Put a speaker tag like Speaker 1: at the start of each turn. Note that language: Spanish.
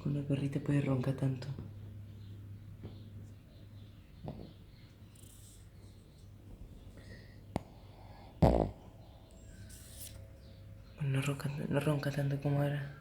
Speaker 1: que una perrita puede roncar tanto. No ronca tanto como ahora.